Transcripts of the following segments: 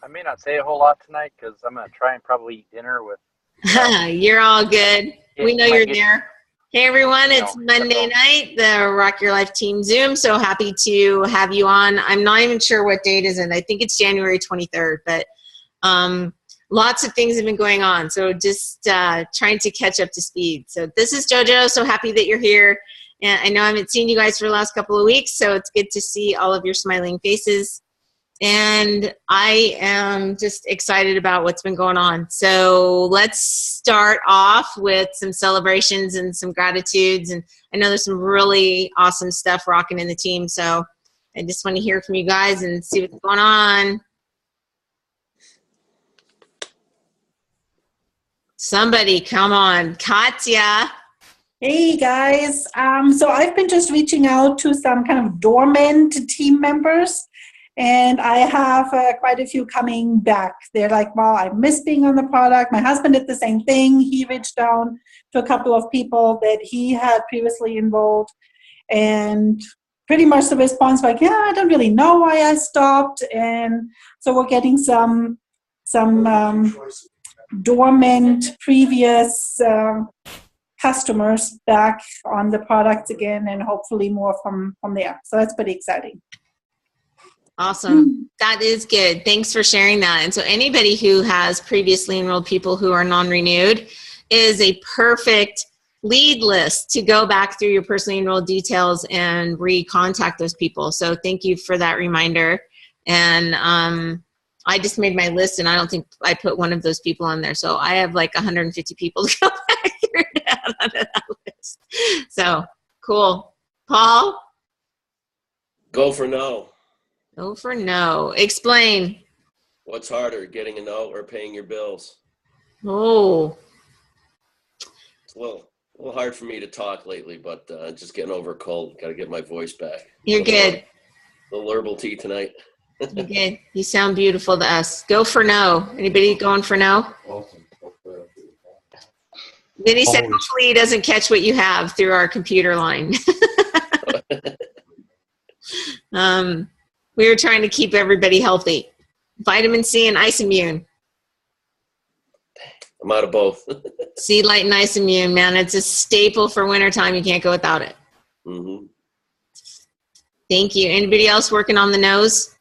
I may not say a whole lot tonight because I'm going to try and probably eat dinner with. You're all good. We know you're there. Hey, everyone. It's Monday night, the Rock Your Life Team Zoom. So happy to have you on. I'm not even sure what date is it. I think it's January 23rd, but lots of things have been going on. So just trying to catch up to speed. So this is JoJo. So happy that you're here. And I know I haven't seen you guys for the last couple of weeks, so it's good to see all of your smiling faces. And I am just excited about what's been going on. So let's start off with some celebrations and some gratitudes. And I know there's some really awesome stuff rocking in the team. So I just want to hear from you guys and see what's going on. Somebody, come on. Katya. Hey guys, so I've been just reaching out to some kind of dormant team members, and I have quite a few coming back. They're like, well, I miss being on the product. My husband did the same thing. He reached down to a couple of people that he had previously enrolled, and pretty much the response like, yeah, I don't really know why I stopped. And so we're getting some dormant previous customers back on the products again, and hopefully more from there. So that's pretty exciting. Awesome. That is good. Thanks for sharing that. And so anybody who has previously enrolled people who are non-renewed is a perfect lead list to go back through your personally enrolled details and recontact those people. So thank you for that reminder. And I just made my list, and I don't think I put one of those people on there. So I have like 150 people to go back through onto that list. So cool. Paul? Go for no. Go for no. Explain. What's harder, getting a no or paying your bills? Oh. It's a little hard for me to talk lately, but just getting over a cold. Got to get my voice back. You're good. A little herbal tea tonight. You're good. You sound beautiful to us. Go for no. Anybody going for no? Then he said, hopefully he doesn't catch what you have through our computer line. We were trying to keep everybody healthy. Vitamin C and Ice Immune. I'm out of both. Sea Light and Ice Immune, man. It's a staple for wintertime. You can't go without it. Mm-hmm. Thank you. Anybody else working on the nose?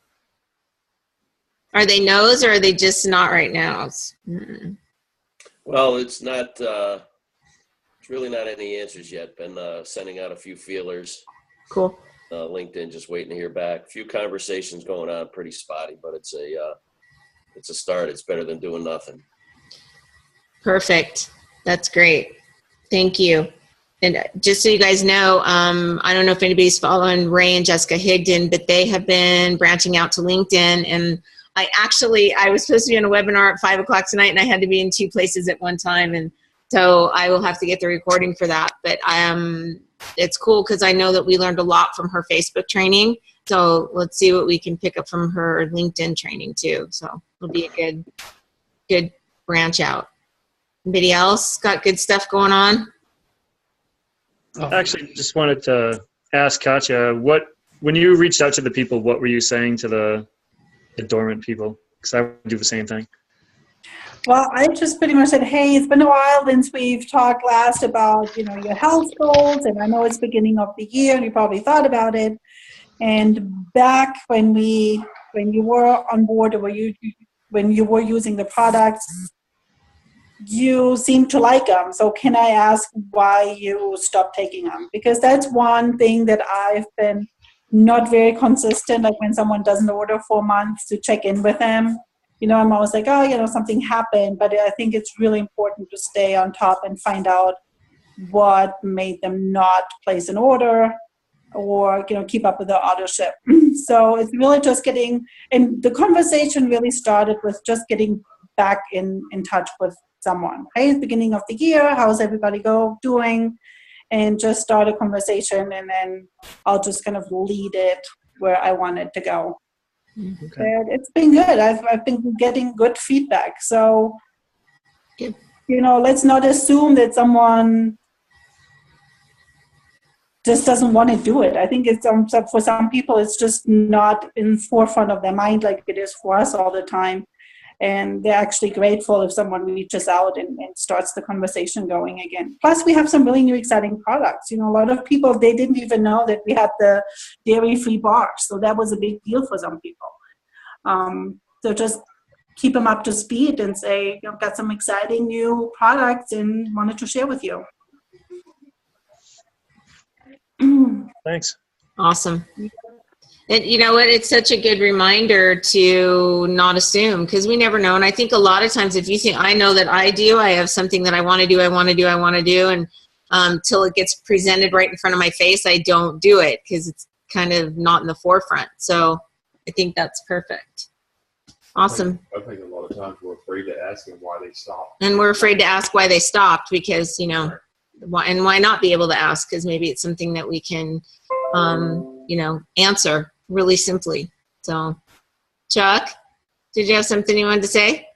Are they nose, or are they just not right now? Well, it's not, it's really not any answers yet. Been sending out a few feelers. Cool. LinkedIn, just waiting to hear back. A few conversations going on, pretty spotty, but it's a start. It's better than doing nothing. Perfect. That's great. Thank you. And just so you guys know, I don't know if anybody's following Ray and Jessica Higdon, but they have been branching out to LinkedIn. And I was supposed to be on a webinar at 5 o'clock tonight, and I had to be in 2 places at one time. And so I will have to get the recording for that. But it's cool because I know that we learned a lot from her Facebook training. So let's see what we can pick up from her LinkedIn training too. So it'll be a good branch out. Anybody else got good stuff going on? Actually, just wanted to ask Katya, when you reached out to the people, what were you saying to the dormant people? Because I would do the same thing. Well, I just pretty much said, hey, it's been a while since we've talked last about, your health goals, and I know it's beginning of the year, and you probably thought about it. And back when you were on board, or when you were using the products, you seem to like them. So can I ask why you stopped taking them? Because that's one thing that I've been not very consistent. Like when someone doesn't order for months, to check in with them. I'm always like, something happened. But I think it's really important to stay on top and find out what made them not place an order, or, keep up with the authorship. So it's really just and the conversation really started with just getting back in touch with someone. Hey, it's the beginning of the year. How's everybody doing? And just start a conversation, and then I'll just kind of lead it where I want it to go. Okay. And it's been good. I've been getting good feedback. So, let's not assume that someone just doesn't want to do it. I think it's for some people, it's just not in forefront of their mind like it is for us all the time. And they're actually grateful if someone reaches out and starts the conversation going again. Plus, we have some really new exciting products. A lot of people, they didn't even know that we had the dairy-free bars. So that was a big deal for some people. So just keep them up to speed and say, I've got some exciting new products and wanted to share with you. Thanks. Awesome. And you know what? It's such a good reminder to not assume, because we never know. And I think a lot of times if you think, I know that I have something that I want to do, and till it gets presented right in front of my face, I don't do it because it's kind of not in the forefront. So I think that's perfect. Awesome. I think a lot of times we're afraid to ask them why they stopped. And we're afraid to ask why they stopped because, why not be able to ask? Because maybe it's something that we can, answer really simply. So, Chuck, did you have something you wanted to say?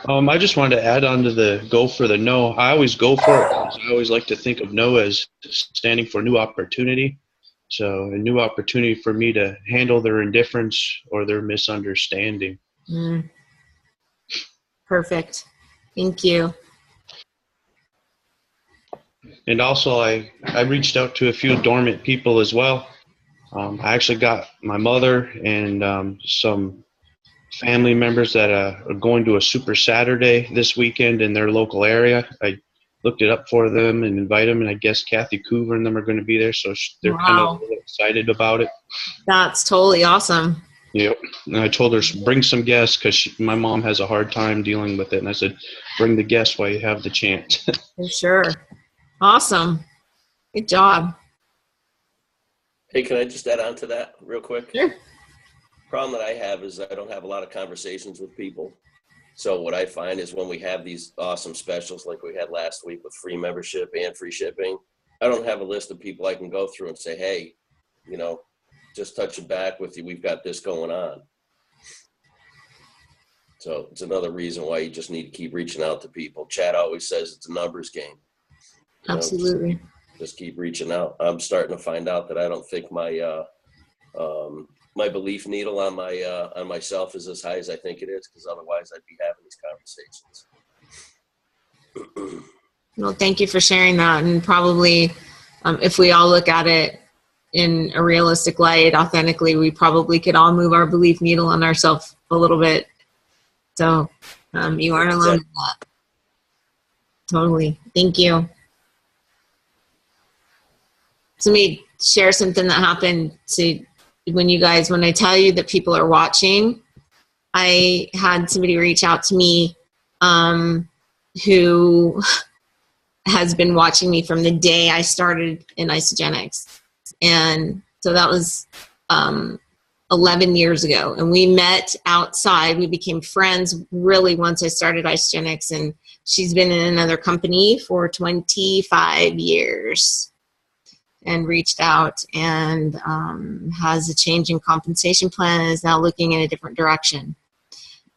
I just wanted to add on to the go for the no. I always go for it because I always like to think of no as standing for new opportunity. So a new opportunity for me to handle their indifference or their misunderstanding. Perfect. Thank you. And also I reached out to a few dormant people as well. I actually got my mother and some family members that are going to a Super Saturday this weekend in their local area. I looked it up for them and invite them, and I guess Kathy Coover and them are going to be there, so they're kind of really excited about it. That's totally awesome. Yep. And I told her, bring some guests because my mom has a hard time dealing with it, and I said, bring the guests while you have the chance. For sure. Awesome. Good job. Hey, can I just add on to that real quick? Sure. Problem that I have is I don't have a lot of conversations with people. So what I find is when we have these awesome specials like we had last week with free membership and free shipping, I don't have a list of people I can go through and say, hey, just touching back with you, we've got this going on. So it's another reason why you just need to keep reaching out to people. Chad always says it's a numbers game. Absolutely. Just keep reaching out. I'm starting to find out that I don't think my my belief needle on myself is as high as I think it is, because otherwise I'd be having these conversations. Well, thank you for sharing that. And probably if we all look at it in a realistic light, authentically, we probably could all move our belief needle on ourselves a little bit. So you aren't alone in that. Totally. Thank you. So let me share something that happened to when I tell you that people are watching. I had somebody reach out to me who has been watching me from the day I started in Isogenics. And so that was 11 years ago. And we met outside. We became friends really once I started Isogenics. And she's been in another company for 25 years. And reached out and has a change in compensation plan and is now looking in a different direction.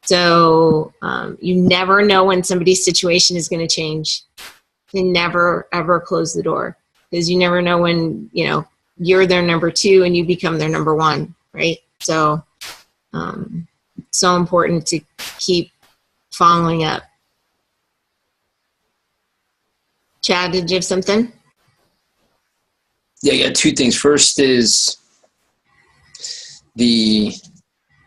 So you never know when somebody's situation is going to change. You never, ever close the door, because you never know when, you're their number 2 and you become their number 1, right? So it's so important to keep following up. Chad, did you have something? Yeah, I got 2 things. First is the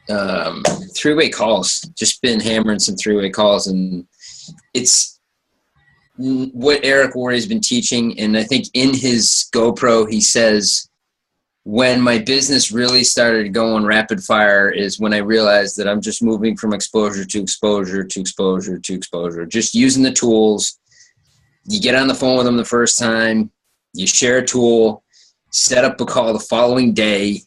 3-way calls. Just been hammering some 3-way calls, and it's what Eric Worre has been teaching. And I think in his GoPro, he says, when my business really started going rapid fire is when I realized that I'm just moving from exposure to exposure to exposure to exposure, just using the tools. You get on the phone with them the first time, you share a tool, set up a call the following day,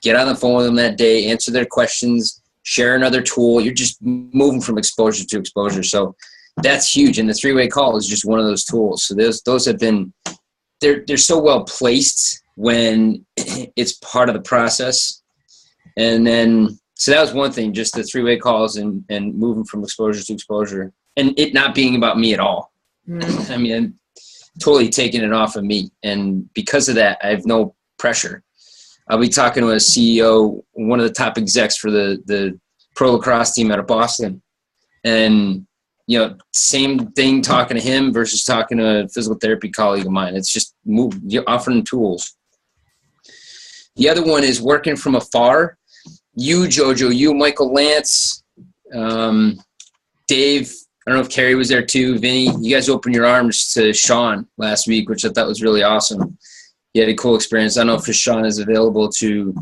get on the phone with them that day, answer their questions, share another tool. You're just moving from exposure to exposure. So that's huge. And the 3-way call is just one of those tools. So those have been, they're so well placed when it's part of the process. And then, so that was one thing, just the 3-way calls and moving from exposure to exposure, and it not being about me at all. I mean, totally taking it off of me, and because of that I have no pressure. I'll be talking to a CEO, one of the top execs for the pro lacrosse team out of Boston. And, same thing talking to him versus talking to a physical therapy colleague of mine. It's just you're offering tools. The other one is working from afar. You, Jojo, you, Michael Lance, Dave, I don't know if Carrie was there too, Vinny, you guys opened your arms to Sean last week, which I thought was really awesome. He had a cool experience. I don't know if Sean is available to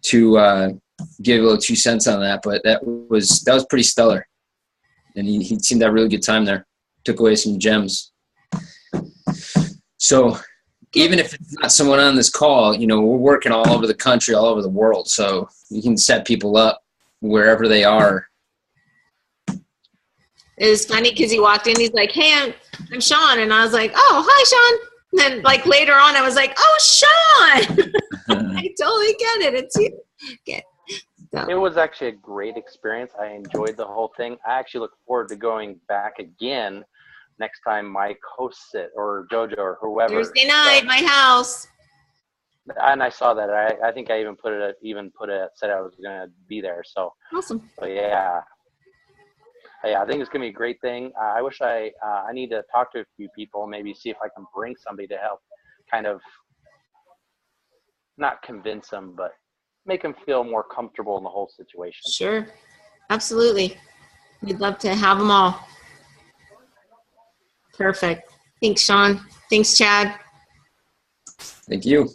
give a little 2 cents on that, but that was pretty stellar. And he seemed to have a really good time there. Took away some gems. So even if it's not someone on this call, we're working all over the country, all over the world. So you can set people up wherever they are. It was funny because he walked in, he's like, "Hey, I'm Sean." And I was like, "Oh, hi, Sean." And then later on, I was like, "Oh, Sean." I totally get it. It's you. Okay. So. It was actually a great experience. I enjoyed the whole thing. I actually look forward to going back again next time Mike hosts it, or Jojo, or whoever. Thursday night, my house. And I saw that. I think I even said I was going to be there. So awesome. So yeah, I think it's going to be a great thing. I wish I need to talk to a few people, maybe see if I can bring somebody to help kind of not convince them, but make them feel more comfortable in the whole situation. Sure. Absolutely. We'd love to have them all. Perfect. Thanks, Sean. Thanks, Chad. Thank you.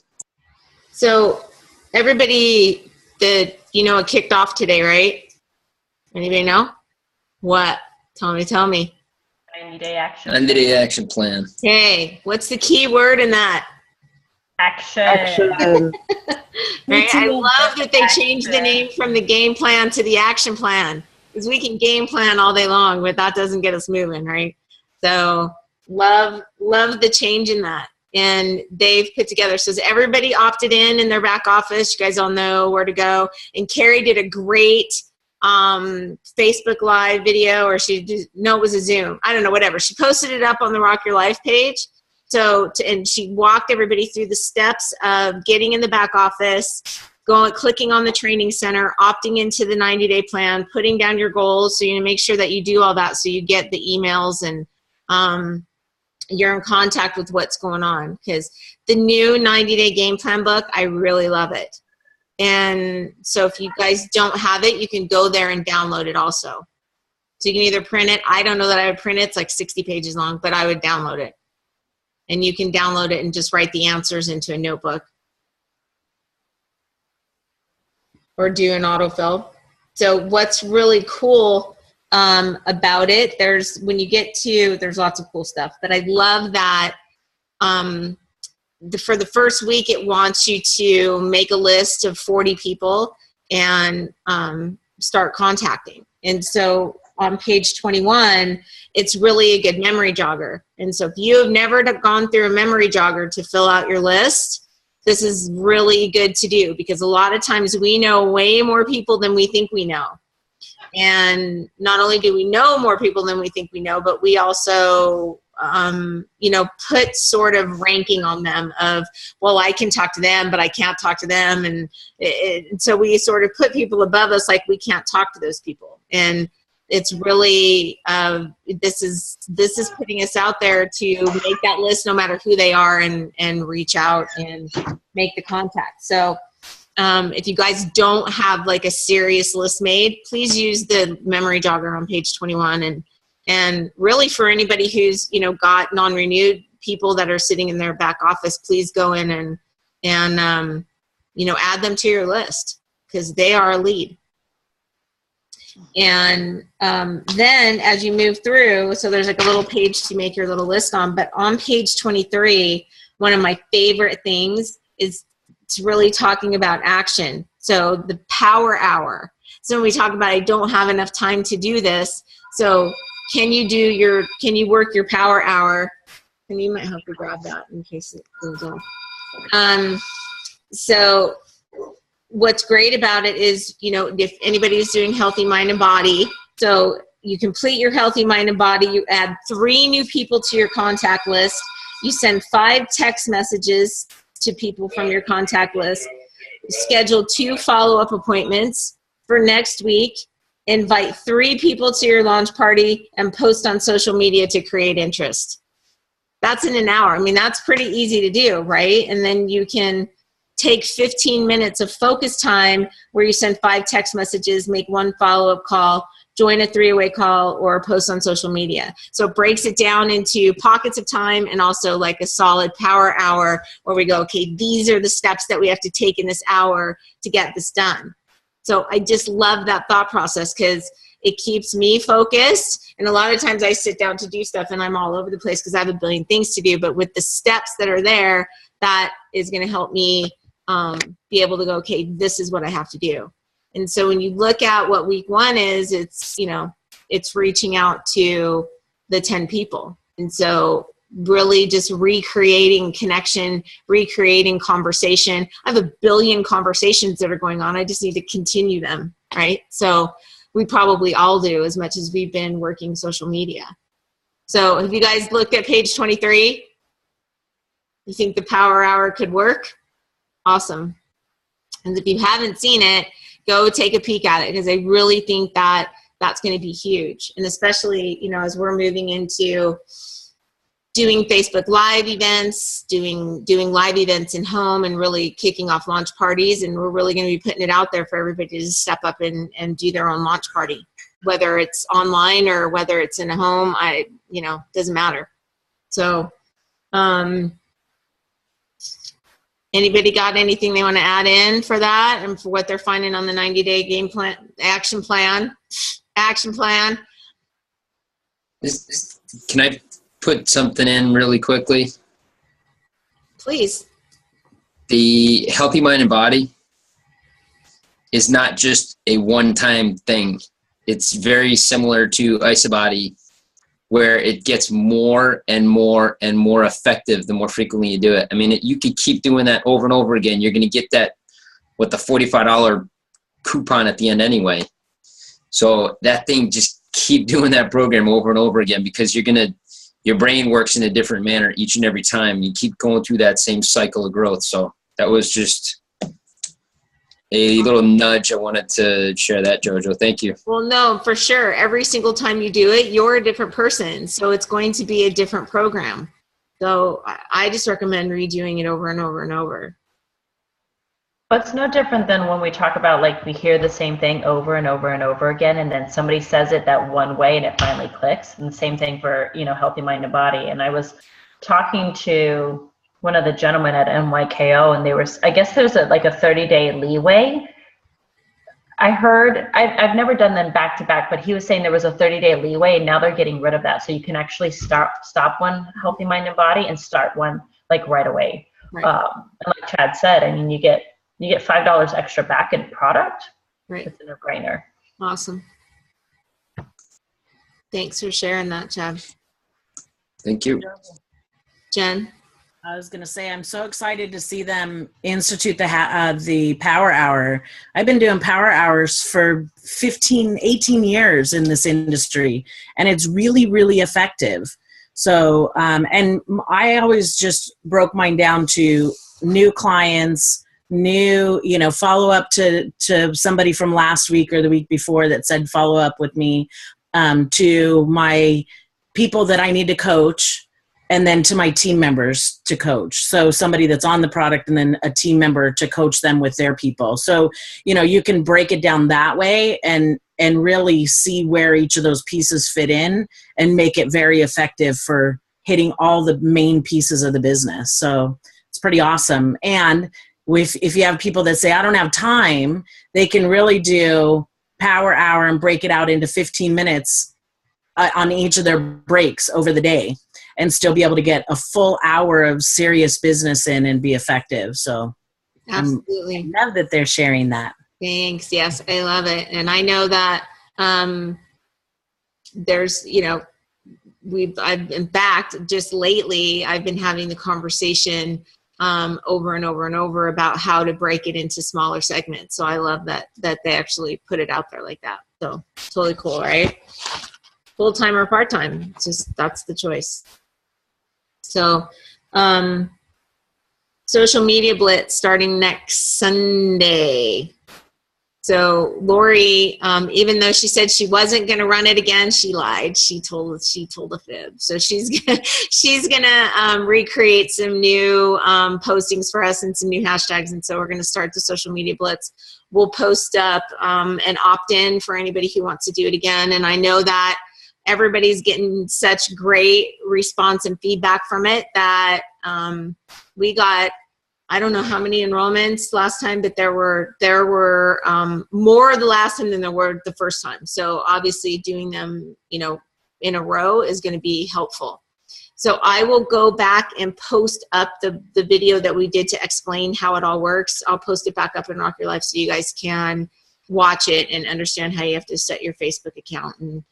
So everybody it kicked off today, right? Anybody know? What? Tell me. 90-day action. 90-day action plan. Okay. What's the key word in that? Action. Right? I love that they changed the name from the game plan to the action plan, because we can game plan all day long, but that doesn't get us moving, right? So love the change in that. And they've put together, says everybody opted in their back office. You guys all know where to go. And Carrie did a great Facebook Live video, or it was a Zoom. I don't know, whatever. She posted it up on the Rock Your Life page. And she walked everybody through the steps of getting in the back office, clicking on the training center, opting into the 90-day plan, putting down your goals. So you make sure that you do all that, so you get the emails and you're in contact with what's going on. Because the new 90-day game plan book, I really love it. And so if you guys don't have it, you can go there and download it also. So you can either print it. I don't know that I would print it. It's like 60 pages long, but I would download it. And you can download it and just write the answers into a notebook. Or do an autofill. So what's really cool about it, there's lots of cool stuff. But I love that for the first week, it wants you to make a list of 40 people and start contacting. And so on page 21, it's really a good memory jogger. And so if you have never gone through a memory jogger to fill out your list, this is really good to do, because a lot of times we know way more people than we think we know. And not only do we know more people than we think we know, but we also put sort of ranking on them of, well, I can talk to them, but I can't talk to them. And so we sort of put people above us, like we can't talk to those people. And it's really, this is putting us out there to make that list no matter who they are, and reach out and make the contact. So if you guys don't have like a serious list made, please use the memory jogger on page 21. And really for anybody who's, got non-renewed people that are sitting in their back office, please go in and add them to your list, because they are a lead. And then as you move through, so there's like a little page to make your little list on, but on page 23, one of my favorite things is it's really talking about action. So the power hour. So when we talk about, I don't have enough time to do this. So can you work your power hour? And you might have to grab that in case it goes off. So what's great about it is, if anybody's doing healthy mind and body, so you complete your healthy mind and body, you add 3 new people to your contact list, you send 5 text messages to people from your contact list, schedule 2 follow-up appointments for next week, invite 3 people to your launch party, and post on social media to create interest. That's in an hour. I mean, that's pretty easy to do, right? And then you can take 15 minutes of focus time where you send 5 text messages, make 1 follow-up call, join a 3-way call, or post on social media. So it breaks it down into pockets of time and also like a solid power hour where we go, okay, these are the steps that we have to take in this hour to get this done. So I just love that thought process because it keeps me focused. And a lot of times I sit down to do stuff and I'm all over the place because I have a billion things to do. But with the steps that are there, that is going to help me be able to go, okay, this is what I have to do. And so when you look at what week 1 is, it's, you know, it's reaching out to the 10 people. And so really just recreating connection, recreating conversation. I have a billion conversations that are going on. I just need to continue them, right? So we probably all do as much as we've been working social media. So have you guys looked at page 23? You think the power hour could work? Awesome. And if you haven't seen it, go take a peek at it because I really think that that's going to be huge. And especially, you know, as we're moving into doing Facebook Live events, doing live events in home and really kicking off launch parties. And we're really going to be putting it out there for everybody to step up and do their own launch party, whether it's online or whether it's in a home, doesn't matter. So, anybody got anything they want to add in for that and for what they're finding on the 90-day game plan, action plan? Can I put something in really quickly? Please. The healthy mind and body is not just a one-time thing. It's very similar to IsaBody, where it gets more and more and more effective the more frequently you do it. I mean, you could keep doing that over and over again. You're going to get that with the $45 coupon at the end anyway. So that thing, just keep doing that program over and over again because your brain works in a different manner each and every time. You keep going through that same cycle of growth. So that was just a little nudge. I wanted to share that, Jojo. Thank you. Well, no, for sure. Every single time you do it, you're a different person. So it's going to be a different program. So I just recommend redoing it over and over and over. But it's no different than when we talk about, like, we hear the same thing over and over and over again, and then somebody says it that one way and it finally clicks. And the same thing for, healthy mind and body. And I was talking to one of the gentlemen at NYKO, and I guess there's a 30-day leeway. I heard, I've never done them back to back, but he was saying there was a 30-day leeway, and now they're getting rid of that. So you can actually stop one healthy mind and body and start one right away. Right. And like Chad said, I mean, you get $5 extra back in product. Right. It's a no-brainer. Awesome. Thanks for sharing that, Chad. Thank you. Jen? I was going to say, I'm so excited to see them institute the power hour. I've been doing power hours for 18 years in this industry, and it's really, really effective. So, and I always just broke mine down to new clients, new, follow up to somebody from last week or the week before that said, follow up with me, to my people that I need to coach, and then to my team members to coach. So somebody that's on the product and then a team member to coach them with their people. So, you can break it down that way and really see where each of those pieces fit in and make it very effective for hitting all the main pieces of the business. So it's pretty awesome. And if you have people that say, I don't have time, they can really do power hour and break it out into 15 minutes on each of their breaks over the day and still be able to get a full hour of serious business in and be effective. So absolutely. I love that they're sharing that. Thanks. Yes, I love it. And I know that there's, I've in fact, just lately, I've been having the conversation over and over and over about how to break it into smaller segments. So I love that they actually put it out there like that. So totally cool, right? Full-time or part-time. It's just, that's the choice. So, social media blitz starting next Sunday. So Lori, even though she said she wasn't going to run it again, she lied. She told a fib. So she's gonna recreate some new postings for us and some new hashtags. And so we're going to start the social media blitz. We'll post up an opt-in for anybody who wants to do it again. And I know that everybody's getting such great response and feedback from it that we got, I don't know how many enrollments last time, but there were more the last time than there were the first time. So obviously doing them, in a row is going to be helpful. So I will go back and post up the video that we did to explain how it all works. I'll post it back up in Rock Your Life so you guys can watch it and understand how you have to set your Facebook account, and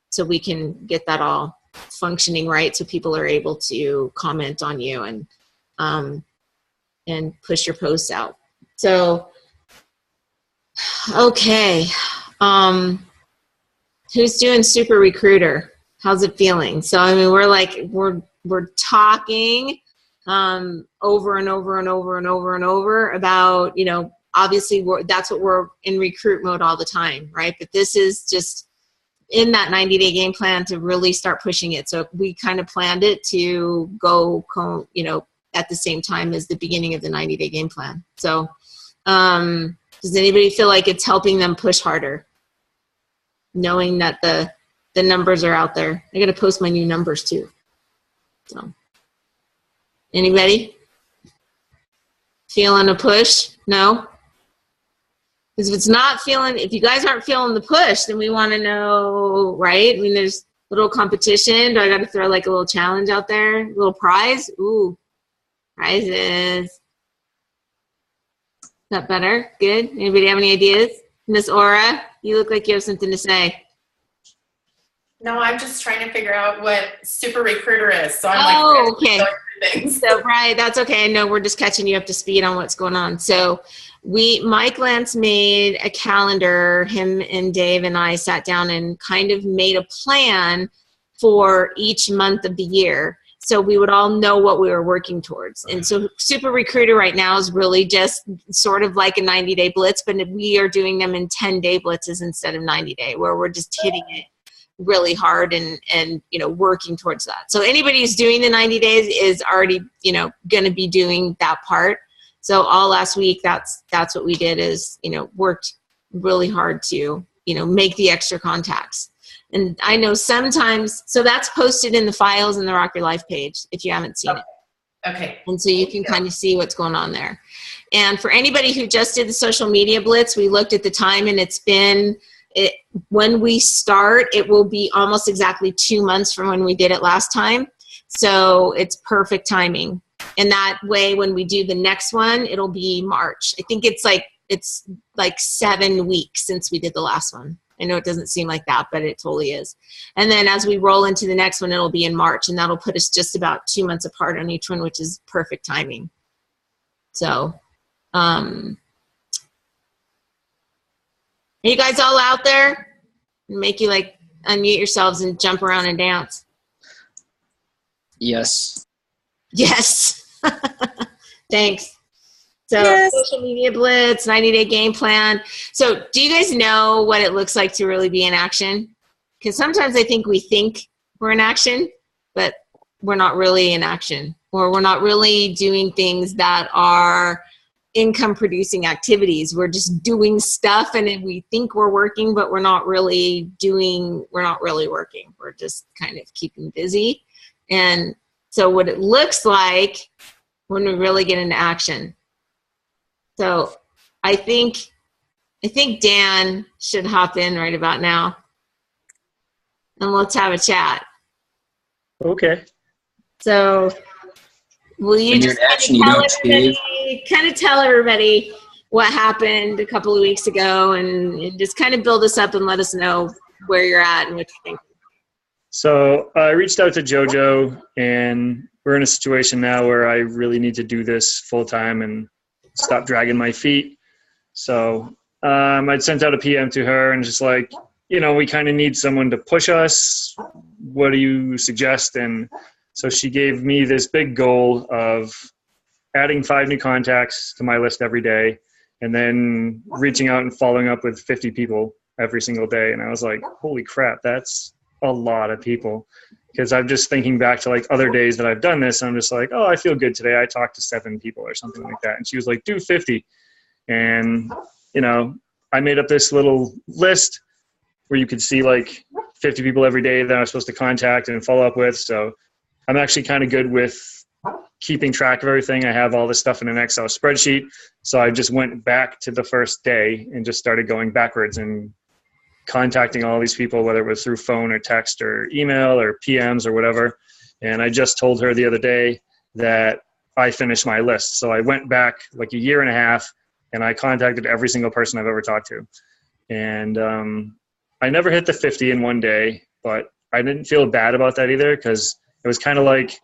so we can get that all functioning right so people are able to comment on you and push your posts out. So, okay. Who's doing Super Recruiter? How's it feeling? So, I mean, we're talking over and over and over and over and over about, obviously that's what we're in recruit mode all the time, right? But this is just in that 90-day game plan to really start pushing it. So we kind of planned it to go, at the same time as the beginning of the 90-day game plan. So does anybody feel like it's helping them push harder, knowing that the numbers are out there? I got to post my new numbers too. So anybody feeling a push? No? Because if you guys aren't feeling the push, then we want to know, right? I mean, there's a little competition. Do I got to throw like a little challenge out there? A little prize? Ooh. Prizes. Is that better? Good. Anybody have any ideas? Miss Aura, you look like you have something to say. No, I'm just trying to figure out what Super Recruiter is. So I'm okay. So right, that's okay. I know we're just catching you up to speed on what's going on. So Mike Lance made a calendar. Him and Dave and I sat down and kind of made a plan for each month of the year, so we would all know what we were working towards. And so Super Recruiter right now is really just sort of like a 90-day blitz, but we are doing them in 10-day blitzes instead of 90-day, where we're just hitting it really hard and working towards that. So anybody who's doing the 90 days is already going to be doing that part. So all last week, that's what we did is worked really hard to make the extra contacts. And I know sometimes, so that's posted in the files in the Rock Your Life page if you haven't seen it. Okay. And so you can kind of see what's going on there. And for anybody who just did the social media blitz, we looked at the time, and when we start, it will be almost exactly 2 months from when we did it last time. So it's perfect timing. And that way, when we do the next one, it'll be March. I think it's like 7 weeks since we did the last one. I know it doesn't seem like that, but it totally is. And then as we roll into the next one, it'll be in March, and that'll put us just about 2 months apart on each one, which is perfect timing. So, are you guys all out there? Make you like unmute yourselves and jump around and dance. Yes. Yes. Thanks. So yes. Social media blitz, 90-day game plan. So do you guys know what it looks like to really be in action? Because sometimes I think we think we're in action, but we're not really in action, or we're not really doing things that are income producing activities. We're just doing stuff, and we think we're working, but we're not really working. We're just kind of keeping busy. And so what it looks like when we really get into action. So I think Dan should hop in right about now, and let's have a chat. Okay. So will you just kind of tell everybody what happened a couple of weeks ago, and just kind of build us up and let us know where you're at and what you think. So I reached out to JoJo, and we're in a situation now where I really need to do this full time and stop dragging my feet. So I'd sent out a PM to her and just like, we kind of need someone to push us. What do you suggest? And so she gave me this big goal of adding 5 new contacts to my list every day, and then reaching out and following up with 50 people every single day. And I was like, holy crap, that's a lot of people. Because I'm just thinking back to like other days that I've done this. I'm just like, oh, I feel good today. I talked to 7 people or something like that. And she was like, do 50. And, you know, I made up this little list where you could see like 50 people every day that I was supposed to contact and follow up with. So I'm actually kind of good with keeping track of everything. I have all this stuff in an Excel spreadsheet. So I just went back to the first day and just started going backwards and contacting all these people, whether it was through phone or text or email or PMs or whatever. And I just told her the other day that I finished my list. So I went back like a year and a half and I contacted every single person I've ever talked to. And I never hit the 50 in one day, but I didn't feel bad about that either, because it was kind of like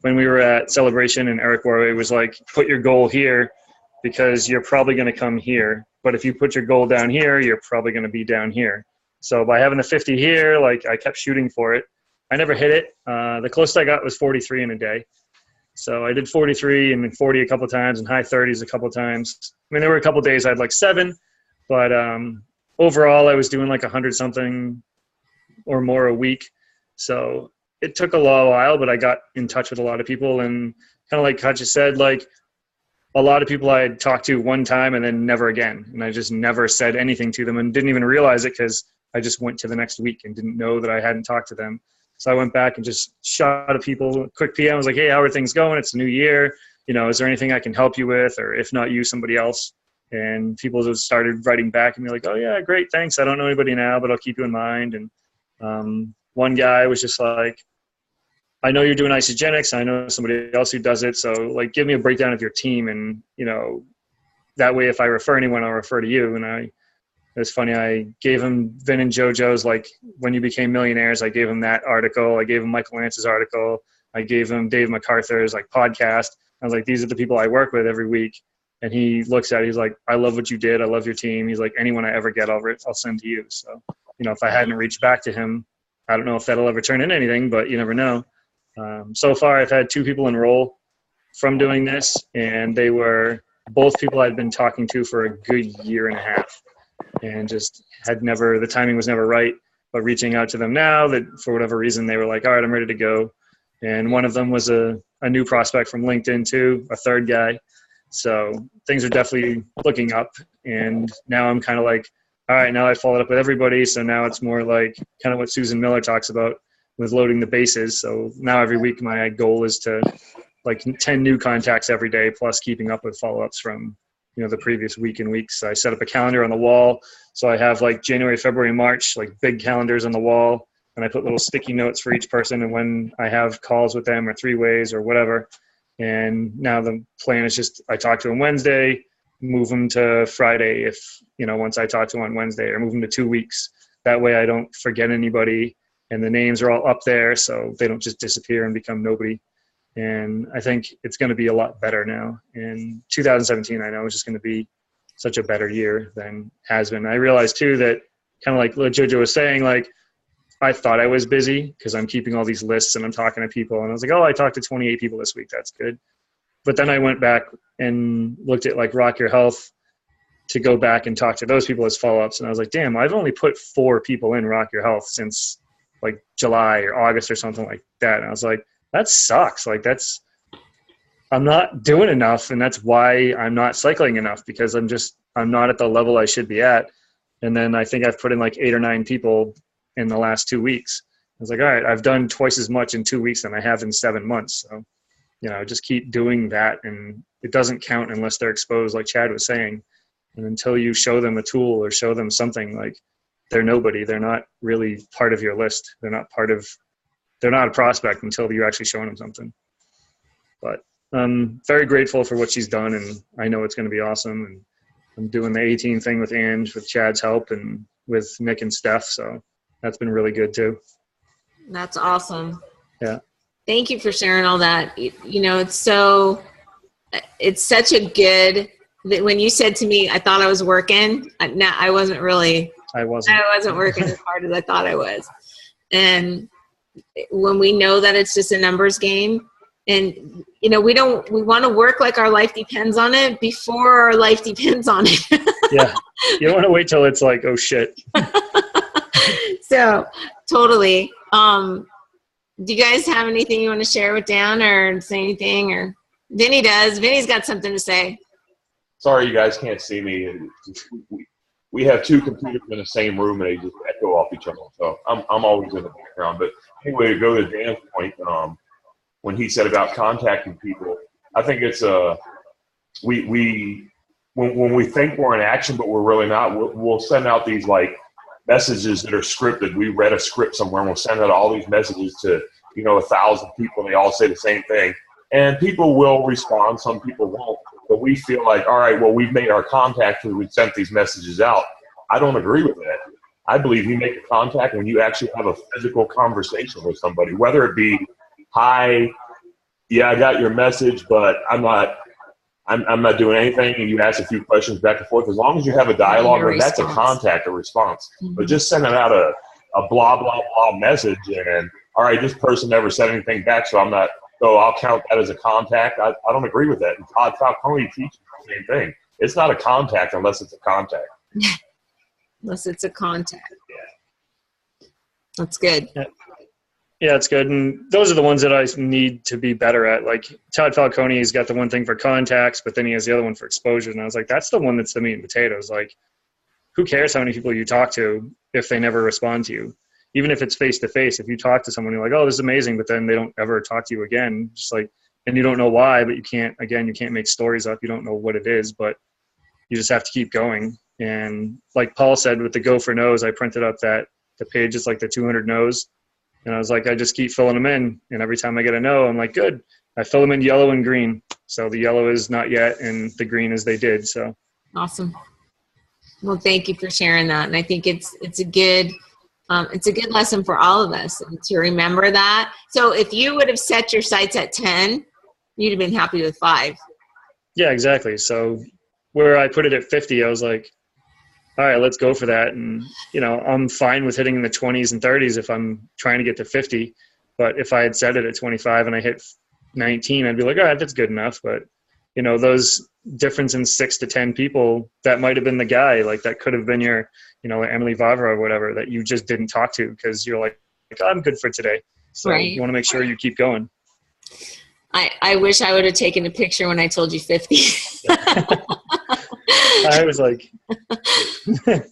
when we were at Celebration and Eric Warway was like, put your goal here because you're probably going to come here. But if you put your goal down here, you're probably going to be down here. So by having the 50 here, like I kept shooting for it. I never hit it. The closest I got was 43 in a day. So I did 43 and then 40 a couple times and high 30s a couple times. I mean, there were a couple days I had like 7, but overall I was doing like 100 something or more a week. So it took a while, but I got in touch with a lot of people, and kind of like Katja said, like a lot of people I had talked to one time and then never again. And I just never said anything to them and didn't even realize it because I just went to the next week and didn't know that I hadn't talked to them. So I went back and just shot at people a quick PM. I was like, hey, how are things going? It's a new year. You know, is there anything I can help you with? Or if not you, somebody else. And people just started writing back and be like, oh yeah, great, thanks. I don't know anybody now, but I'll keep you in mind. And one guy was just like, I know you're doing isogenics. I know somebody else who does it. So like, give me a breakdown of your team. And, you know, that way, if I refer anyone, I'll refer to you. And it's funny. I gave him Vin and JoJo's, like When You Became Millionaires. I gave him that article. I gave him Michael Lance's article. I gave him Dave MacArthur's like podcast. I was like, these are the people I work with every week. And he looks at it. He's like, I love what you did. I love your team. He's like, anyone I ever get, I'll send to you. So, you know, if I hadn't reached back to him, I don't know if that'll ever turn into anything, but you never know. So far, I've had 2 people enroll from doing this, and they were both people I'd been talking to for a good year and a half, and just the timing was never right. But reaching out to them now, that for whatever reason, they were like, all right, I'm ready to go. And one of them was a new prospect from LinkedIn too, a third guy. So things are definitely looking up. And now I'm kind of like, all right, now I followed up with everybody. So now it's more like kind of what Susan Miller talks about with loading the bases. So now every week my goal is to like 10 new contacts every day, plus keeping up with follow-ups from, you know, the previous week and weeks. I set up a calendar on the wall. So I have like January, February, March, like big calendars on the wall. And I put little sticky notes for each person and when I have calls with them or 3-ways or whatever. And now the plan is just, I talk to them Wednesday, move them to Friday if, you know, once I talk to them on Wednesday, or move them to 2 weeks. That way I don't forget anybody and the names are all up there so they don't just disappear and become nobody. And I think it's going to be a lot better now. And 2017, I know, is just going to be such a better year than has been. I realized too that kind of like what JoJo was saying, like I thought I was busy because I'm keeping all these lists and I'm talking to people. And I was like, oh, I talked to 28 people this week. That's good. But then I went back and looked at like Rock Your Health to go back and talk to those people as follow-ups. And I was like, damn, I've only put 4 people in Rock Your Health since like July or August or something like that. And I was like, that sucks. Like I'm not doing enough. And that's why I'm not cycling enough, because I'm not at the level I should be at. And then I think I've put in like 8 or 9 people in the last 2 weeks. I was like, all right, I've done twice as much in 2 weeks than I have in 7 months. So, you know, just keep doing that. And it doesn't count unless they're exposed, like Chad was saying. And until you show them a tool or show them something, like they're nobody. They're not really part of your list. They're not a prospect until you're actually showing them something. But I'm very grateful for what she's done, and I know it's going to be awesome. And I'm doing the 18 thing with Ange, with Chad's help, and with Nick and Steph. So that's been really good too. That's awesome. Yeah. Thank you for sharing all that. You know, it's such a good, that when you said to me, I thought I was working. I wasn't really. I wasn't working as hard as I thought I was. And when we know that it's just a numbers game, And, you know, we want to work like our life depends on it before our life depends on it. Yeah. You don't want to wait till it's like, oh shit. So totally. Do you guys have anything you want to share with Dan or say anything? Or Vinny does. Vinny's got something to say. Sorry, you guys can't see me. We have two computers in the same room, and they just echo off each other. So I'm always in the background. But anyway, to go to Dan's point, when he said about contacting people, I think it's when we think we're in action, but we're really not. We'll send out these like messages that are scripted. We read a script somewhere, and we'll send out all these messages to 1,000 people, and they all say the same thing. And people will respond. Some people won't. But we feel like, all right, well, we've made our contact and we've sent these messages out. I don't agree with that. I believe you make a contact when you actually have a physical conversation with somebody, whether it be, hi, yeah, I got your message, but I'm not doing anything, and you ask a few questions back and forth. As long as you have a dialogue, then that's a contact, a response. Mm-hmm. But just sending out a blah, blah, blah message and, all right, this person never said anything back, so I'll count that as a contact. I don't agree with that. And Todd Falcone teaches the same thing. It's not a contact unless it's a contact. Unless it's a contact. Yeah. That's good. Yeah, it's good. And those are the ones that I need to be better at. Like Todd Falcone, he's got the one thing for contacts, but then he has the other one for exposure. And I was like, that's the one that's the meat and potatoes. Like, who cares how many people you talk to if they never respond to you? Even if it's face-to-face, if you talk to someone, you're like, oh, this is amazing, but then they don't ever talk to you again. Just like, and you don't know why, but you can't make stories up. You don't know what it is, but you just have to keep going. And like Paul said, with the go for no's, I printed up the page is like the 200 no's. And I was like, I just keep filling them in. And every time I get a no, I'm like, good. I fill them in yellow and green. So the yellow is not yet, and the green is they did. So awesome. Well, thank you for sharing that. And I think it's a good lesson for all of us to remember that. So if you would have set your sights at 10, you'd have been happy with 5. Yeah, exactly. So where I put it at 50, I was like, all right, let's go for that. And, I'm fine with hitting in the 20s and 30s if I'm trying to get to 50. But if I had set it at 25 and I hit 19, I'd be like, all right, that's good enough. But, those difference in 6 to 10 people, that might have been the guy. Like that could have been your, Emily Vavra or whatever that you just didn't talk to because you're like, I'm good for today. So right. You want to make sure you keep going. I wish I would have taken a picture when I told you 50. I was like, that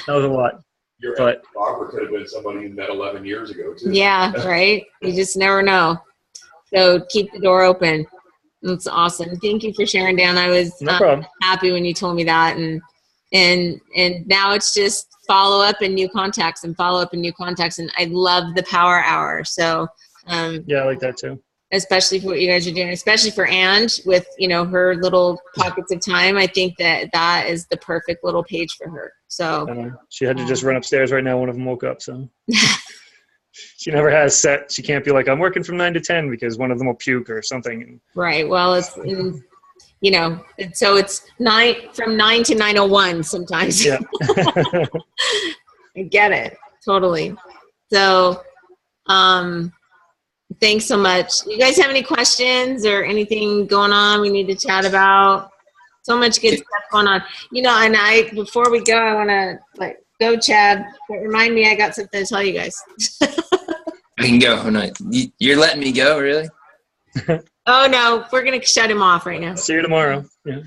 was a lot. But Barbara could have been somebody you met 11 years ago, too. Yeah, right? You just never know. So keep the door open. That's awesome. Thank you for sharing, Dan. I was happy when you told me that. And now it's just follow up and new contacts and follow up and new contacts. And I love the power hour. So yeah, I like that too. Especially for what you guys are doing, especially for Ange with, her little pockets of time. I think that is the perfect little page for her. So she had to just run upstairs right now. One of them woke up. So she never has set. She can't be like, I'm working from 9 to 10 because one of them will puke or something. Right. Well, so it's from 9 to 9:01 sometimes. Yeah. I get it. Totally. So, thanks so much. You guys have any questions or anything going on we need to chat about? So much good stuff going on. And before we go, I want to go, Chad, but remind me I got something to tell you guys. I can go. Oh, no. You're letting me go, really? Oh, no. We're going to shut him off right now. See you tomorrow. Yeah.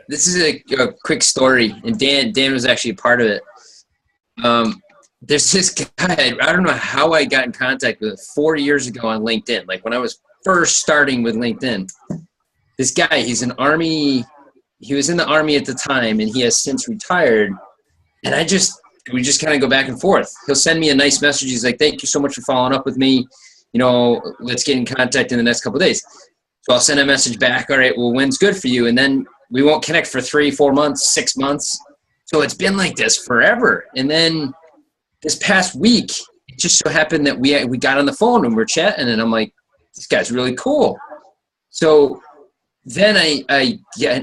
This is a quick story, and Dan was actually a part of it. There's this guy, I don't know how I got in contact with him 4 years ago on LinkedIn, like when I was first starting with LinkedIn. This guy, he was in the Army at the time, and he has since retired. And we just kind of go back and forth. He'll send me a nice message. He's like, thank you so much for following up with me. Let's get in contact in the next couple of days. So I'll send a message back. All right, well, when's good for you? And then we won't connect for 3, 4 months, 6 months. So it's been like this forever. And then this past week, it just so happened that we got on the phone and we're chatting, and I'm like, this guy's really cool. So then I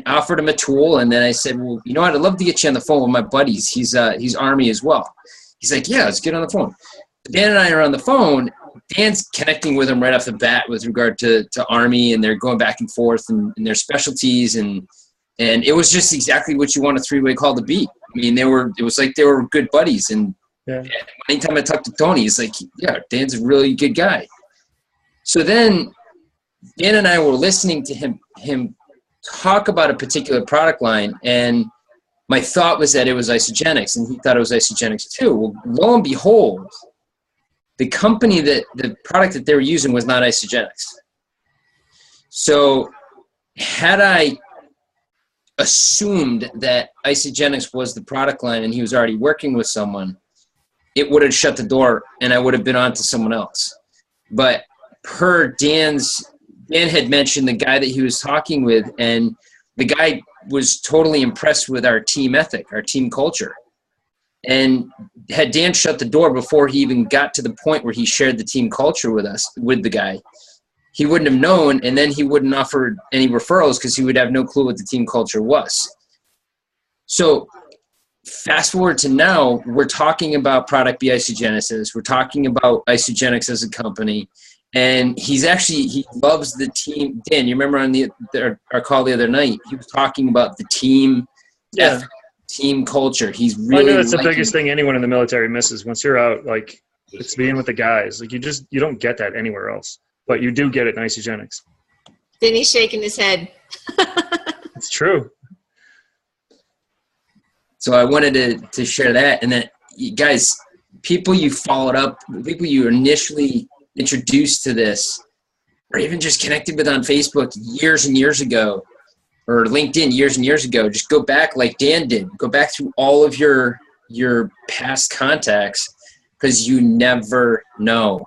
offered him a tool, and then I said, well, you know what? I'd love to get you on the phone with my buddies. He's Army as well. He's like, yeah, let's get on the phone. Dan and I are on the phone, Dan's connecting with him right off the bat with regard to Army, and they're going back and forth and their specialties, and it was just exactly what you want a three-way call to be. I mean, it was like they were good buddies, and anytime I talk to Tony, he's like, yeah, Dan's a really good guy. So then Dan and I were listening to him talk about a particular product line, and my thought was that it was Isogenics, and he thought it was Isogenics too. Well, lo and behold, the company the product that they were using was not Isogenics. So had I assumed that Isogenics was the product line and he was already working with someone, it would have shut the door and I would have been on to someone else. But per Dan had mentioned the guy that he was talking with, and the guy was totally impressed with our team ethic, our team culture. And had Dan shut the door before he even got to the point where he shared the team culture with the guy, he wouldn't have known, and then he wouldn't offer any referrals because he would have no clue what the team culture was. So fast forward to now, we're talking about Product B Isogenesis. We're talking about Isogenics as a company. And he loves the team. Dan, you remember on our call the other night, he was talking about the team ethic, team culture. He's really, I know that's the biggest thing anyone in the military misses. Once you're out, like, it's being with the guys. Like, you don't get that anywhere else, but you do get it in Isogenics. Then he's shaking his head. It's true. So I wanted to share that. And then, you guys, people you followed up, people you initially introduced to this, or even just connected with on Facebook years and years ago, or LinkedIn years and years ago, just go back like Dan did. Go back through all of your past contacts, because you never know.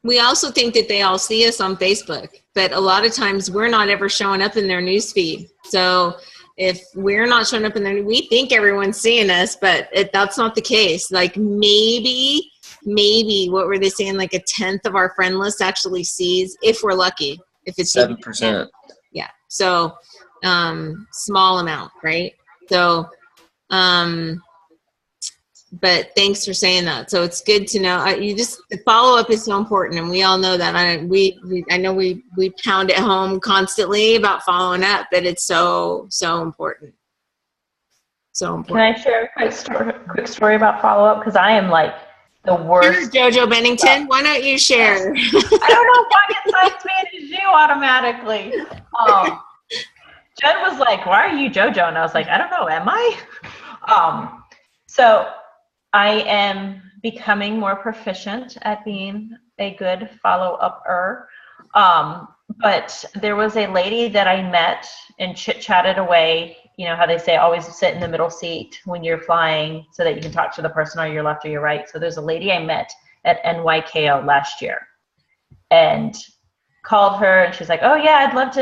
We also think that they all see us on Facebook, but a lot of times we're not ever showing up in their newsfeed. So if we're not showing up in there, we think everyone's seeing us, but that's not the case. Like maybe, what were they saying? Like 1/10 of our friend list actually sees, if we're lucky. If it's 7%. Yeah. So small amount, right? So, but thanks for saying that. So it's good to know. The follow up is so important, and we all know that. I know we pound it home constantly about following up, but it's so important. So important. Can I share a quick story about follow up? Because I am like the worst. Sure, Jojo Bennington, why don't you share? I don't know if I get signed Spanish you automatically. Jen was like, "Why are you Jojo?" And I was like, "I don't know. Am I?" So I am becoming more proficient at being a good follow-up-er. But there was a lady that I met and chit-chatted away. You know how they say always sit in the middle seat when you're flying so that you can talk to the person on your left or your right. So there's a lady I met at NYKO last year and called her, and she's like, "Oh yeah, I'd love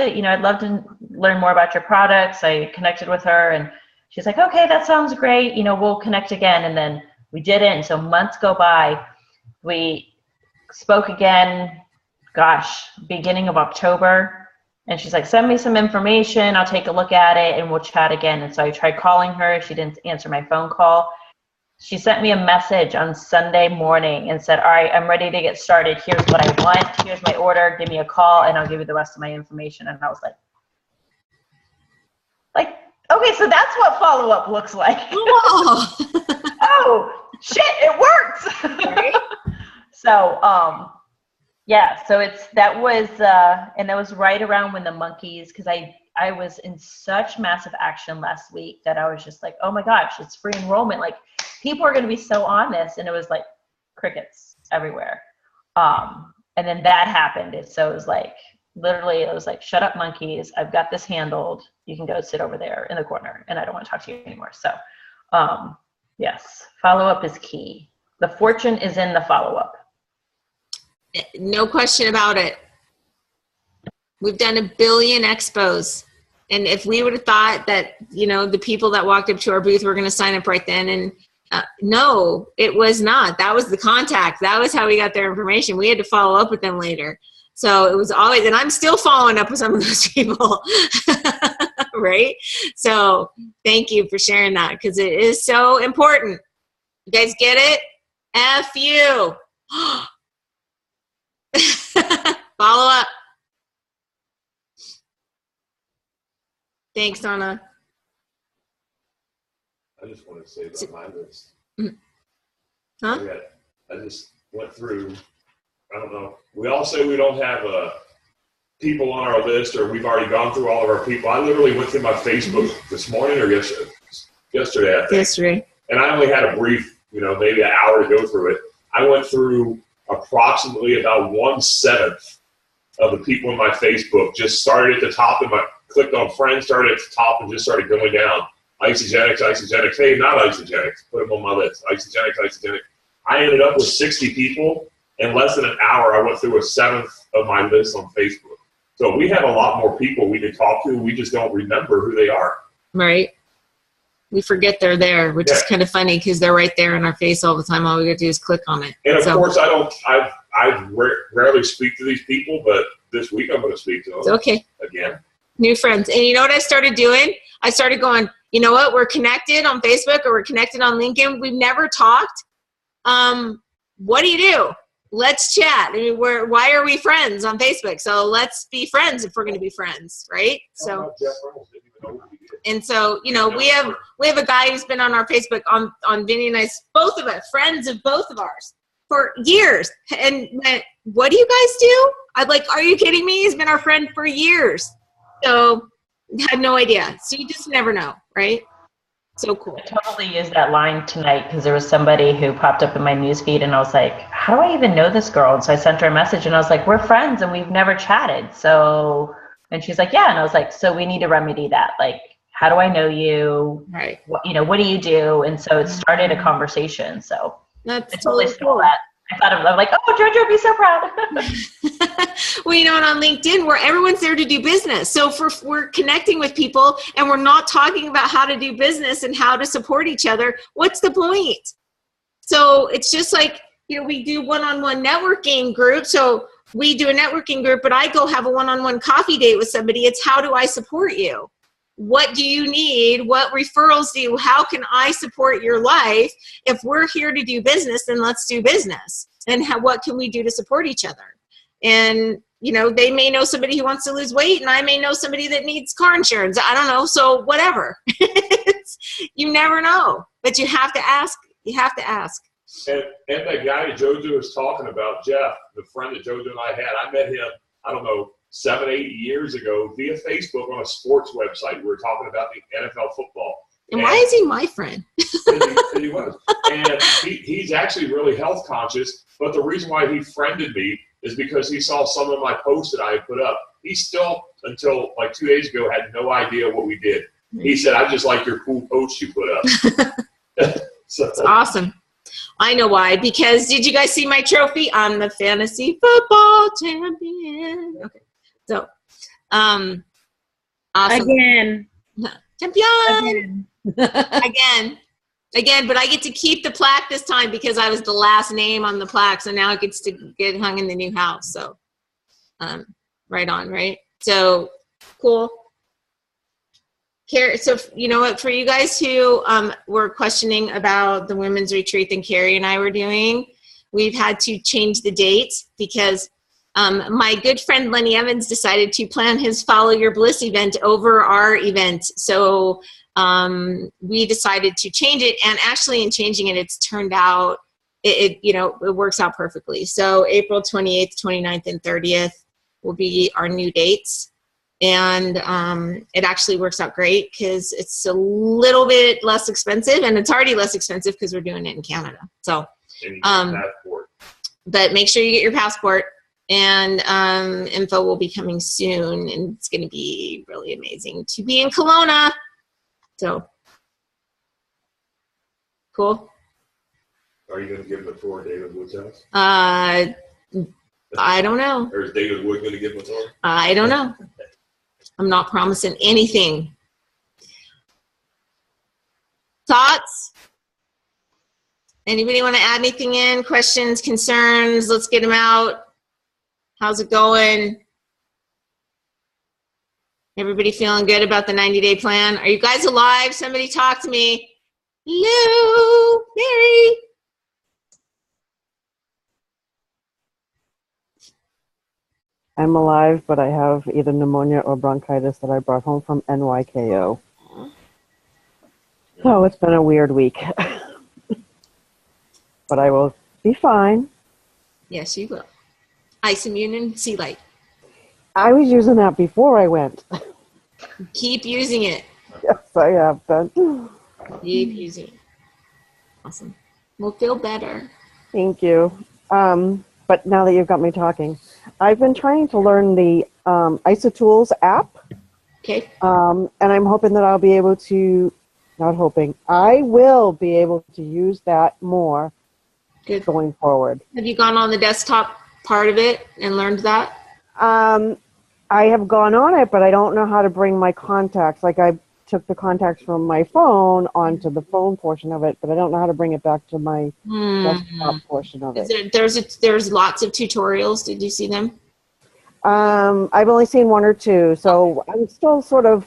to learn more about your products." I connected with her, and she's like, "Okay, that sounds great. We'll connect again." And then we didn't. And so months go by. We spoke again, beginning of October. And she's like, "Send me some information. I'll take a look at it and we'll chat again." And so I tried calling her. She didn't answer my phone call. She sent me a message on Sunday morning and said, "All right, I'm ready to get started. Here's what I want. Here's my order. Give me a call and I'll give you the rest of my information." And I was like, okay, so that's what follow-up looks like. Oh, shit, it worked. Right? So, so that was right around when the monkeys, because I was in such massive action last week that I was just like, oh my gosh, it's free enrollment. Like, people are going to be so on this. And it was like crickets everywhere. And then that happened. So it was like, literally, it was like, "Shut up, monkeys. I've got this handled. You can go sit over there in the corner, and I don't want to talk to you anymore." So, yes, follow-up is key. The fortune is in the follow-up. No question about it. We've done 1 billion expos. And if we would have thought that, the people that walked up to our booth were going to sign up right then, and no, it was not. That was the contact. That was how we got their information. We had to follow up with them later. So it was always, and I'm still following up with some of those people, right? So thank you for sharing that, because it is so important. You guys get it? F you. Follow up. Thanks, Donna. I just want to say about my list. Huh? I just went through, I don't know. We all say we don't have people on our list, or we've already gone through all of our people. I literally went through my Facebook this morning or yesterday, I think. Yesterday. And I only had a brief, maybe an hour to go through it. I went through approximately about 1/7 of the people in my Facebook. Just started at the top and clicked on friends, started at the top and just started going down. Isogenics. Hey, not isogenics. Put them on my list. Isogenics. I ended up with 60 people. In less than an hour, I went through 1/7 of my list on Facebook. So we have a lot more people we can talk to. We just don't remember who they are. Right. We forget they're there, which is kind of funny because they're right there in our face all the time. All we got to do is click on it. And of course, I rarely speak to these people, but this week I'm going to speak to them. It's okay. Again. New friends. And you know what I started doing? I started going, you know what? We're connected on Facebook or we're connected on LinkedIn. We've never talked. What do you do? Let's chat. I mean, why are we friends on Facebook? So let's be friends if we're going to be friends, right? So, and so, we have a guy who's been on our Facebook on Vinny and I, both of us, friends of both of ours for years. And what do you guys do? I'm like, are you kidding me? He's been our friend for years. So had no idea. So you just never know, right? So cool. I totally used that line tonight because there was somebody who popped up in my newsfeed and I was like, how do I even know this girl? And so I sent her a message and I was like, we're friends and we've never chatted. So, and she's like, yeah. And I was like, so we need to remedy that. Like, how do I know you? Right. What do you do? And so it started a conversation. So that's I totally stole that. I thought I'm like, oh, JoJo would be so proud. Well, on LinkedIn, where everyone's there to do business. So if we're connecting with people and we're not talking about how to do business and how to support each other, what's the point? So it's just like, we do one-on-one networking group. So we do a networking group, but I go have a one-on-one coffee date with somebody. It's how do I support you? What do you need? What referrals do you? How can I support your life? If we're here to do business, then let's do business. And what can we do to support each other? And, they may know somebody who wants to lose weight and I may know somebody that needs car insurance. I don't know. So whatever. You never know, but you have to ask. You have to ask. And that guy that JoJo was talking about, Jeff, the friend that JoJo and I had, I met him, I don't know, 7, 8 years ago via Facebook on a sports website. We were talking about the NFL football. And why is he my friend? He was. And he's actually really health conscious, but the reason why he friended me is because he saw some of my posts that I had put up. He still, until like 2 days ago, had no idea what we did. He said, I just like your cool posts you put up. So. That's awesome. I know why. Because did you guys see my trophy? I'm the fantasy football champion. Okay. So, awesome. Again. Champion. Again, but I get to keep the plaque this time because I was the last name on the plaque. So now it gets to get hung in the new house. So, right on, right? So, cool. So, you know what, for you guys who were questioning about the women's retreat that Carrie and I were doing, we've had to change the dates because my good friend Lenny Evans decided to plan his Follow Your Bliss event over our event. So we decided to change it, and actually in changing it, it's turned out, it works out perfectly. So April 28th, 29th, and 30th will be our new dates. And it actually works out great because it's a little bit less expensive, and it's already less expensive because we're doing it in Canada. So, but make sure you get your passport, and info will be coming soon, and it's going to be really amazing to be in Kelowna. So, cool. Are you going to give him a tour of David Wood's house? I don't know. Or is David Wood going to give him a tour? I don't know. I'm not promising anything. Thoughts? Anybody want to add anything in? Questions, concerns? Let's get them out. How's it going? Everybody feeling good about the 90-day plan? Are you guys alive? Somebody talk to me. Hello, Mary. I'm alive, but I have either pneumonia or bronchitis that I brought home from NYKO. So it's been a weird week. But I will be fine. Yes, you will. Ice Immune and Sea Light. I was using that before I went. Keep using it. Yes, I have been. Keep using it. Awesome. We'll feel better. Thank you. But now that you've got me talking, I've been trying to learn the IsoTools app. Okay. And I'm hoping that I'll be able to, not hoping, I will be able to use that more going forward. Have you gone on the desktop part of it and learned that? I have gone on it, but I don't know how to bring my contacts. Like I took the contacts from my phone onto the phone portion of it, but I don't know how to bring it back to my desktop portion of it. There's lots of tutorials. Did you see them? I've only seen one or two, so I'm still sort of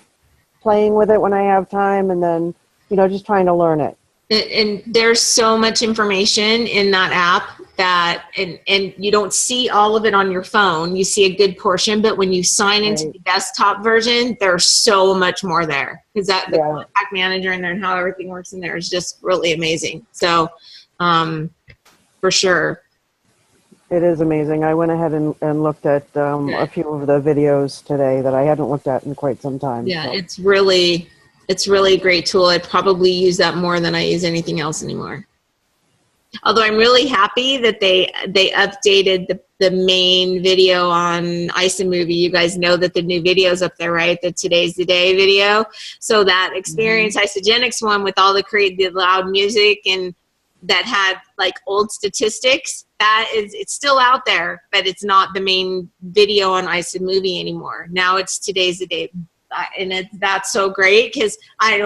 playing with it when I have time, and then just trying to learn it. And there's so much information in that app that, and you don't see all of it on your phone. You see a good portion, but when you sign into the desktop version, there's so much more there. Because the contact manager in there and how everything works in there is just really amazing. So, for sure. It is amazing. I went ahead and looked at a few of the videos today that I hadn't looked at in quite some time. Yeah, so. it's really a great tool. I probably use that more than I use anything else anymore. Although I'm really happy that they updated the main video on iSaMovie. You guys know that the new video's up there, right? The Today's the Day video. So that Experience Isogenics one with all the loud music and that had like old statistics, it's still out there, but it's not the main video on iSaMovie anymore. Now it's Today's the Day. And that's so great because I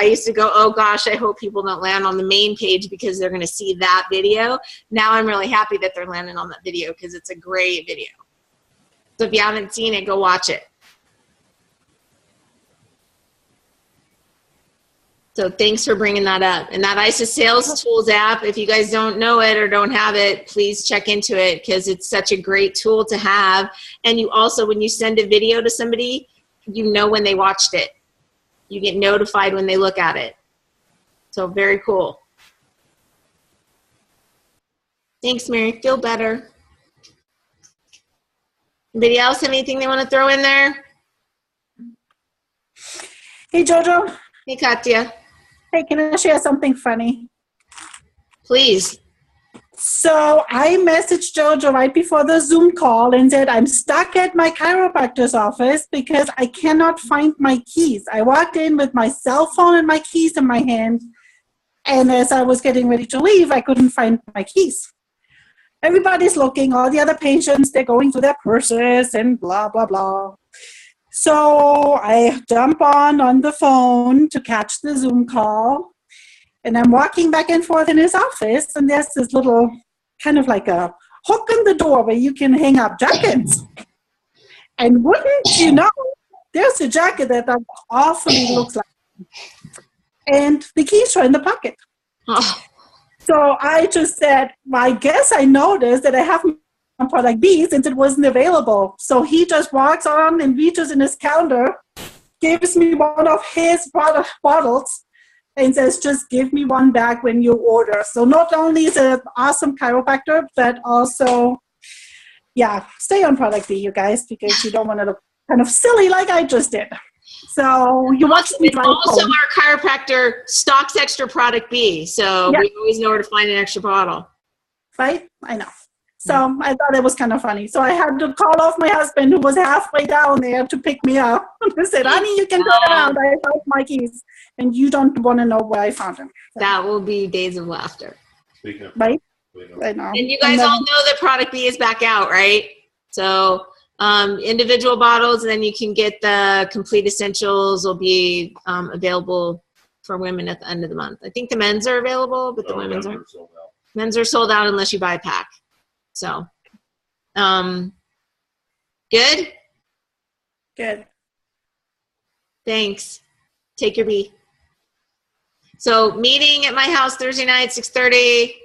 used to go, oh gosh, I hope people don't land on the main page because they're going to see that video. Now I'm really happy that they're landing on that video because it's a great video. So if you haven't seen it, go watch it. So thanks for bringing that up. And that ISA Sales Tools app, if you guys don't know it or don't have it, please check into it because it's such a great tool to have. And you also, when you send a video to somebody, you know when they watched it. You get notified when they look at it. So very cool. Thanks, Mary. Feel better. Anybody else have anything they want to throw in there? Hey, Jojo. Hey, Katya. Hey, can I share something funny? Please. So I messaged Jojo right before the Zoom call and said, I'm stuck at my chiropractor's office because I cannot find my keys. I walked in with my cell phone and my keys in my hand. And as I was getting ready to leave, I couldn't find my keys. Everybody's looking, all the other patients, they're going through their purses and blah, blah, blah. So I jump on the phone to catch the Zoom call. And I'm walking back and forth in his office, and there's this little kind of like a hook in the door where you can hang up jackets. And wouldn't you know, there's a jacket that awfully looks like. And the keys are in the pocket. Oh. So I just said, well, I guess I noticed that I have on product B since it wasn't available. So he just walks on and reaches in his counter, gives me one of his product bottles, and says, just give me one back when you order. So not only is it an awesome chiropractor, but also, stay on product B, you guys, because you don't want to look kind of silly like I just did. So you watch me drive also, home. Our chiropractor stocks extra product B, so we always know where to find an extra bottle. Right? I know. So I thought it was kind of funny. So I had to call off my husband who was halfway down there to pick me up. I said, honey, you can turn around. I found my keys. And you don't want to know where I found them. So. That will be days of laughter. Right? I know. And you guys all know that product B is back out, right? So individual bottles, and then you can get the complete essentials will be available for women at the end of the month. I think the men's are available, but the women's aren't. Men's are sold out unless you buy a pack. So, good? Good. Thanks. Take your B. So, meeting at my house Thursday night, 6:30.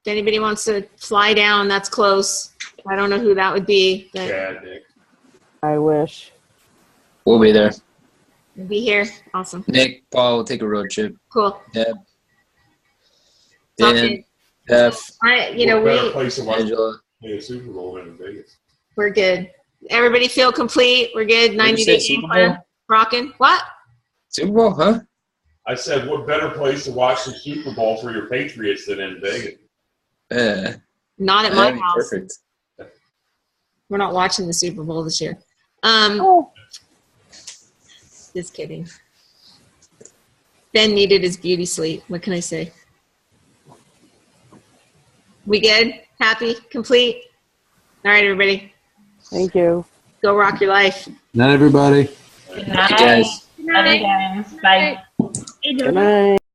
If anybody wants to fly down, that's close. I don't know who that would be, but Yeah, Nick. I wish. We'll be there. we'll be here. Awesome. Nick, Paul, will take a road trip. Cool. Deb, Sounds Dan, good. Beth, What better place to watch Angela. a Super Bowl than in Vegas? We're good. Everybody feel complete? We're good? What'd you 90-day say, game Super plan? Bowl? Rocking? What? Super Bowl, huh? I said, what better place to watch the Super Bowl for your Patriots than in Vegas? Not at my That'd be house. perfect. We're not watching the Super Bowl this year. Just kidding. Ben needed his beauty sleep. What can I say? We good? Happy? Complete? All right, everybody. Thank you. Go rock your life. Not everybody. Good Hey, guys. Love you guys. Bye. Good night.